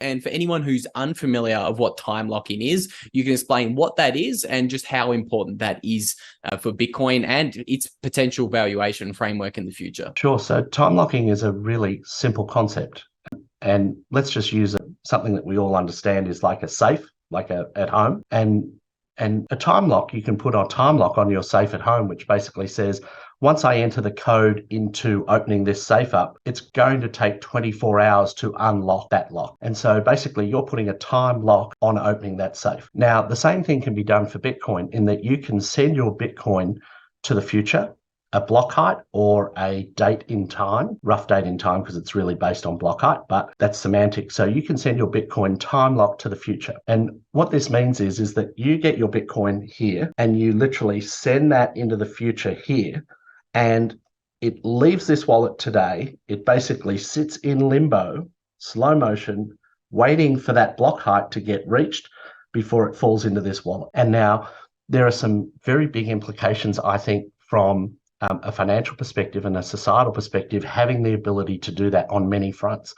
And for anyone who's unfamiliar of what time locking is, you can explain what that is and just how important that is for Bitcoin and its potential valuation framework in the future. Sure. So time locking is a really simple concept. And let's just use something that we all understand is like a safe, at home. And a time lock, you can put a time lock on your safe at home, which basically says, once I enter the code into opening this safe up, it's going to take 24 hours to unlock that lock. And so basically you're putting a time lock on opening that safe. Now, the same thing can be done for Bitcoin in that you can send your Bitcoin to the future, a block height or a date in time, rough date in time, because it's really based on block height, but that's semantic. So you can send your Bitcoin time locked to the future. And what this means is that you get your Bitcoin here and you literally send that into the future here, and it leaves this wallet today. It basically sits in limbo, slow motion, waiting for that block height to get reached before it falls into this wallet. And now there are some very big implications, I think, from a financial perspective and a societal perspective, having the ability to do that on many fronts.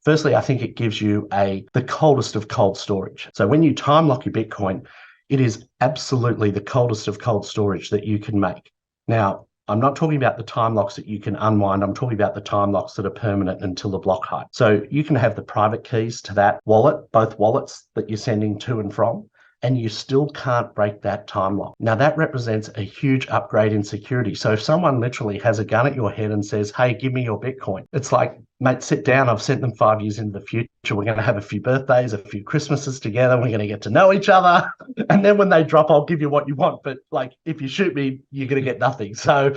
Firstly, I think it gives you the coldest of cold storage. So when you time lock your Bitcoin, it is absolutely the coldest of cold storage that you can make. Now, I'm not talking about the time locks that you can unwind. I'm talking about the time locks that are permanent until the block height. So you can have the private keys to that wallet, both wallets that you're sending to and from, and you still can't break that time lock. Now, that represents a huge upgrade in security. So if someone literally has a gun at your head and says, hey, give me your Bitcoin, it's like, mate, sit down. I've sent them 5 years into the future. We're going to have a few birthdays, a few Christmases together. We're going to get to know each other. And then when they drop, I'll give you what you want. But like, if you shoot me, you're going to get nothing. So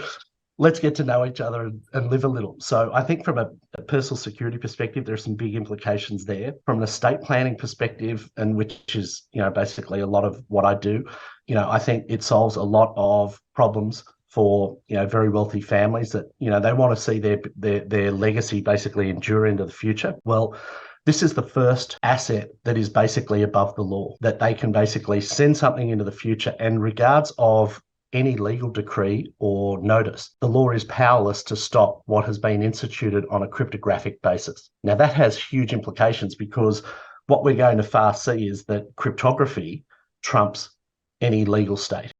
let's get to know each other and live a little. So I think from a personal security perspective, there are some big implications there. From an estate planning perspective, and which is, basically a lot of what I do, I think it solves a lot of problems for, very wealthy families that, they want to see their legacy basically endure into the future. Well, this is the first asset that is basically above the law, that they can basically send something into the future, and regards of any legal decree or notice, the law is powerless to stop what has been instituted on a cryptographic basis. Now, that has huge implications, because what we're going to fast see is that cryptography trumps any legal state.